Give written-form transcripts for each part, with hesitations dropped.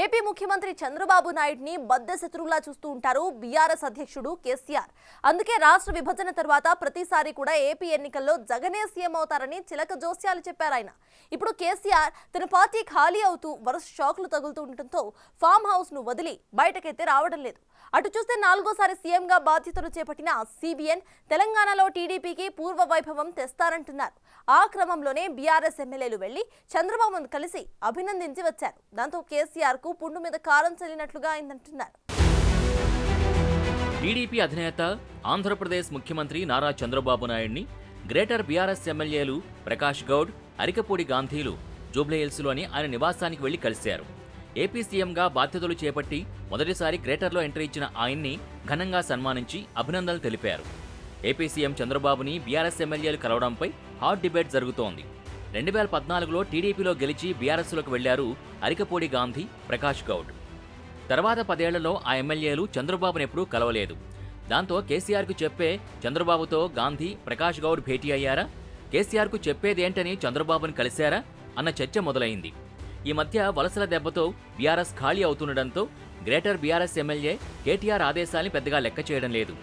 AP ముఖ్యమంత్రి చంద్రబాబు నాయుడిని బద్ద శత్రువులా చూస్తూ ఉంటారు బీఆర్ఎస్ అధ్యక్షుడు కేసీఆర్. అందుకే రాష్ట్ర విభజన తర్వాత ప్రతిసారి కూడా ఏపీ ఎన్నికల్లో జగనే సీఎం అవుతారని చిలక జోస్యాలు చెప్పారు ఆయన. ఇప్పుడు కేసీఆర్ తన పార్టీ ఖాళీ అవుతూ వరుస షాకులు తగులుతూ ఉండటంతో ఫామ్ హౌస్ ను వదిలి బయటకైతే రావడం లేదు. అటు చూస్తే నాలుగోసారి సీఎంగా బాధ్యతలు చేపట్టిన సిబిఎన్ తెలంగాణలో టీడీపీకి పూర్వ వైభవం తెస్తారంటున్నారు. ఆ క్రమంలోనే బీఆర్ఎస్ ఎమ్మెల్యేలు వెళ్లి చంద్రబాబును కలిసి అభినందించి వచ్చారు. దాంతో కేసీఆర్ కు పుండు మీద కారం చల్లినట్లుగా అయిందంటున్నారు. టీడీపీ అధినేత ఆంధ్రప్రదేశ్ ముఖ్యమంత్రి నారా చంద్రబాబు నాయుడిని గ్రేటర్ బీఆర్ఎస్ ఎమ్మెల్యేలు ప్రకాష్ గౌడ్, అరికపూడి గాంధీలు జూబ్లీహిల్స్లోని ఆయన నివాసానికి వెళ్లి కలిశారు. ఏపీ సీఎంగా బాధ్యతలు చేపట్టి మొదటిసారి గ్రేటర్లో ఎంట్రీ ఇచ్చిన ఆయన్ని ఘనంగా సన్మానించి అభినందనలు తెలిపారు. ఏపీ సీఎం చంద్రబాబుని బీఆర్ఎస్ ఎమ్మెల్యేలు కలవడంపై హాట్ డిబేట్ జరుగుతోంది. 2014లో టీడీపీలో గెలిచి బీఆర్ఎస్లోకి వెళ్లారు అరికపూడి గాంధీ, ప్రకాష్ గౌడ్. తర్వాత 10 ఏళ్లలో ఆ ఎమ్మెల్యేలు చంద్రబాబునెప్పుడూ కలవలేదు. దాంతో కేసీఆర్కు చెప్పే చంద్రబాబుతో గాంధీ, ప్రకాష్ గౌడ్ భేటీ అయ్యారా? కేసీఆర్కు చెప్పేదేంటని చంద్రబాబుని కలిశారా అన్న చర్చ మొదలైంది. ఈ మధ్య వలసల దెబ్బతో బీఆర్ఎస్ ఖాళీ అవుతుండటంతో గ్రేటర్ బీఆర్ఎస్ ఎమ్మెల్యే కేటీఆర్ ఆదేశాల్ని పెద్దగా లెక్క చేయడం లేదు.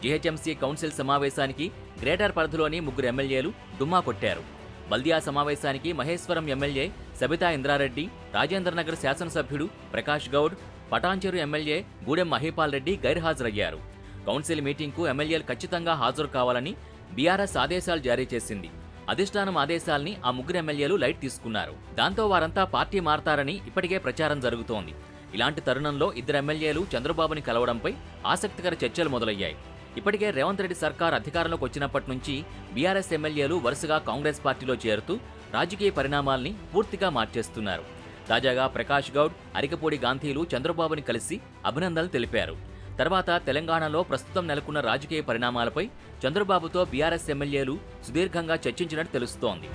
జీహెచ్ఎంసీ కౌన్సిల్ సమావేశానికి గ్రేటర్ పరిధిలోని 3 ఎమ్మెల్యేలు డుమ్మా కొట్టారు. బల్దియా సమావేశానికి మహేశ్వరం ఎమ్మెల్యే సబితా ఇంద్రారెడ్డి, రాజేంద్రనగర్ శాసనసభ్యుడు ప్రకాష్ గౌడ్, పటాన్చెరు ఎమ్మెల్యే గూడెం మహీపాల్ రెడ్డి గైర్హాజరయ్యారు. కౌన్సిల్ మీటింగ్కు ఎమ్మెల్యేలు ఖచ్చితంగా హాజరు కావాలని బీఆర్ఎస్ ఆదేశాలు జారీ చేసింది. అధిష్టానం ఆదేశాల్ని ఆ 3 ఎమ్మెల్యేలు లైట్ తీసుకున్నారు. దాంతో వారంతా పార్టీ మారతారని ఇప్పటికే ప్రచారం జరుగుతోంది. ఇలాంటి తరుణంలో 2 ఎమ్మెల్యేలు చంద్రబాబుని కలవడంపై ఆసక్తికర చర్చలు మొదలయ్యాయి. ఇప్పటికే రేవంత్ రెడ్డి సర్కార్ అధికారంలోకి వచ్చినప్పటి నుంచి బీఆర్ఎస్ ఎమ్మెల్యేలు వరుసగా కాంగ్రెస్ పార్టీలో చేరుతూ రాజకీయ పరిణామాల్ని పూర్తిగా మార్చేస్తున్నారు. తాజాగా ప్రకాష్ గౌడ్, అరికపూడి గాంధీలు చంద్రబాబుని కలిసి అభినందనలు తెలిపారు. తర్వాత తెలంగాణలో ప్రస్తుతం నెలకొన్న రాజకీయ పరిణామాలపై చంద్రబాబుతో బీఆర్ఎస్ ఎమ్మెల్యేలు సుదీర్ఘంగా చర్చించినట్టు తెలుస్తోంది.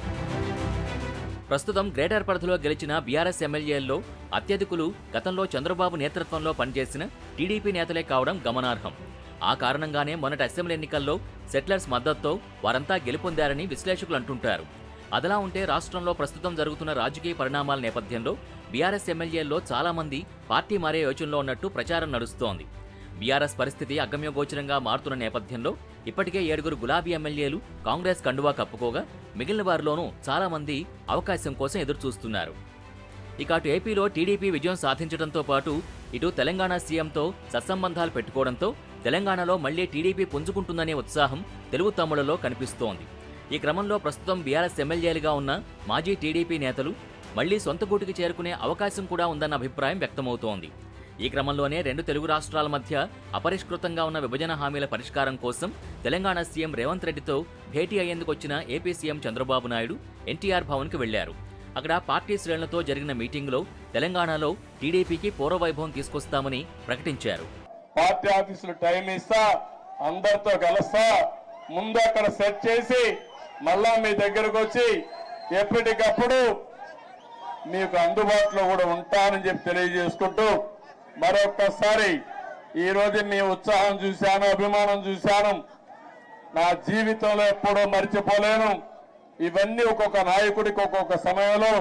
ప్రస్తుతం గ్రేటర్ పరిధిలో గెలిచిన బీఆర్ఎస్ ఎమ్మెల్యేల్లో అత్యధికులు గతంలో చంద్రబాబు నేతృత్వంలో పనిచేసిన టీడీపీ నేతలే కావడం గమనార్హం. ఆ కారణంగానే మొన్నటి అసెంబ్లీ ఎన్నికల్లో సెటిలర్స్ మద్దతుతో వారంతా గెలుపొందారని విశ్లేషకులు అంటుంటారు. అదలా ఉంటే రాష్ట్రంలో ప్రస్తుతం జరుగుతున్న రాజకీయ పరిణామాల నేపథ్యంలో బీఆర్ఎస్ ఎమ్మెల్యేల్లో చాలామంది పార్టీ మారే యోచనలో ఉన్నట్టు ప్రచారం నడుస్తోంది. బీఆర్ఎస్ పరిస్థితి అగమ్యగోచరంగా మారుతున్న నేపథ్యంలో ఇప్పటికే 7 గులాబీ ఎమ్మెల్యేలు కాంగ్రెస్ కండువా కప్పుకోగా మిగిలిన వారిలోనూ చాలామంది అవకాశం కోసం ఎదురుచూస్తున్నారు. ఇక అటు ఏపీలో టీడీపీ విజయం సాధించడంతో పాటు ఇటు తెలంగాణ సీఎంతో సత్సంబంధాలు పెట్టుకోవడంతో తెలంగాణలో మళ్లీ టీడీపీ పుంజుకుంటుందనే ఉత్సాహం తెలుగు తమ్ముళ్లలో కనిపిస్తోంది. ఈ క్రమంలో ప్రస్తుతం బీఆర్ఎస్ ఎమ్మెల్యేలుగా ఉన్న మాజీ టీడీపీ నేతలు మళ్లీ సొంత గూటికి చేరుకునే అవకాశం కూడా ఉందన్న అభిప్రాయం వ్యక్తమవుతోంది. ఈ క్రమంలోనే 2 తెలుగు రాష్ట్రాల మధ్య అపరిష్కృతంగా ఉన్న విభజన హామీల పరిష్కారం కోసం తెలంగాణ సీఎం రేవంత్ రెడ్డితో భేటీ అయ్యేందుకు వచ్చిన ఏపీ సీఎం చంద్రబాబు నాయుడు ఎన్టీఆర్ భవన్కు వెళ్లారు. అక్కడ పార్టీ శ్రేణులతో జరిగిన మీటింగ్లో తెలంగాణలో టీడీపీకి పూర్వవైభవం తీసుకొస్తామని ప్రకటించారు. పార్టీ ఆఫీసులో టైం ఇస్తా, అందరితో కలుస్తా, ముందు అక్కడ సెట్ చేసి మళ్ళా మీ దగ్గరకు వచ్చి ఎప్పటికప్పుడు మీకు అందుబాటులో కూడా ఉంటానని చెప్పి తెలియజేసుకుంటూ మరొక్కసారి ఈ రోజు మీ ఉత్సాహం చూశాను, అభిమానం చూశాను. నా జీవితంలో ఎప్పుడూ మర్చిపోలేను. ఇవన్నీ ఒక్కొక్క నాయకుడికి ఒక్కొక్క సమయంలో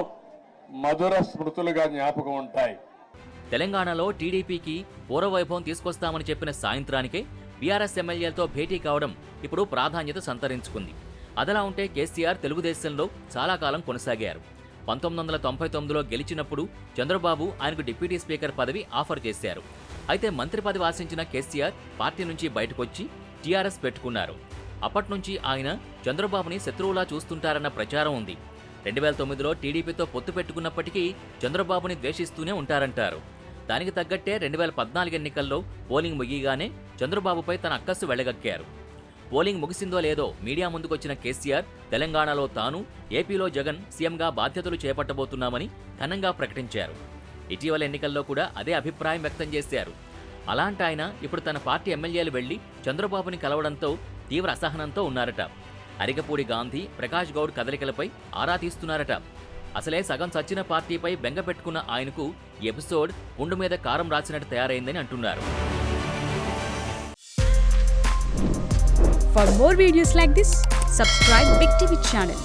మధుర స్మృతులుగా జ్ఞాపకం ఉంటాయి. తెలంగాణలో టీడీపీకి పూర్వవైభవం తీసుకొస్తామని చెప్పిన సాయంత్రానికే బీఆర్ఎస్ ఎమ్మెల్యేలతో భేటీ కావడం ఇప్పుడు ప్రాధాన్యత సంతరించుకుంది. అదలా ఉంటే కేసీఆర్ తెలుగుదేశంలో చాలా కాలం కొనసాగారు. 1999లో గెలిచినప్పుడు చంద్రబాబు ఆయనకు డిప్యూటీ స్పీకర్ పదవి ఆఫర్ చేశారు. అయితే మంత్రి పదవి ఆశించిన కేసీఆర్ పార్టీ నుంచి బయటకొచ్చి టీఆర్ఎస్ పెట్టుకున్నారు. అప్పట్నుంచి ఆయన చంద్రబాబుని శత్రువులా చూస్తుంటారన్న ప్రచారం ఉంది. 2009లో టీడీపీతో పొత్తు పెట్టుకున్నప్పటికీ చంద్రబాబుని ద్వేషిస్తూనే ఉంటారంటారు. దానికి తగ్గట్టే 2014 ఎన్నికల్లో పోలింగ్ ముగియగానే చంద్రబాబుపై తన అక్కస్సు వెళ్లగక్కారు. పోలింగ్ ముగిసిందో లేదో మీడియా ముందుకొచ్చిన కేసీఆర్ తెలంగాణలో తాను, ఏపీలో జగన్ సీఎంగా బాధ్యతలు చేపట్టబోతున్నామని ఘనంగా ప్రకటించారు. ఇటీవల ఎన్నికల్లో కూడా అదే అభిప్రాయం వ్యక్తం చేశారు. అలాంటి ఆయన ఇప్పుడు తన పార్టీ ఎమ్మెల్యేలు వెళ్లి చంద్రబాబుని కలవడంతో తీవ్ర అసహనంతో ఉన్నారట. అరికపూడి గాంధీ, ప్రకాష్ గౌడ్ కదలికలపై ఆరా తీస్తున్నారట. అసలే సగం చచ్చిన పార్టీపై బెంగ పెట్టుకున్న ఆయనకు ఈ ఎపిసోడ్ పుండు మీద కారం రాసినట్టు తయారైందని అంటున్నారు. For more videos like this, subscribe Big TV channel.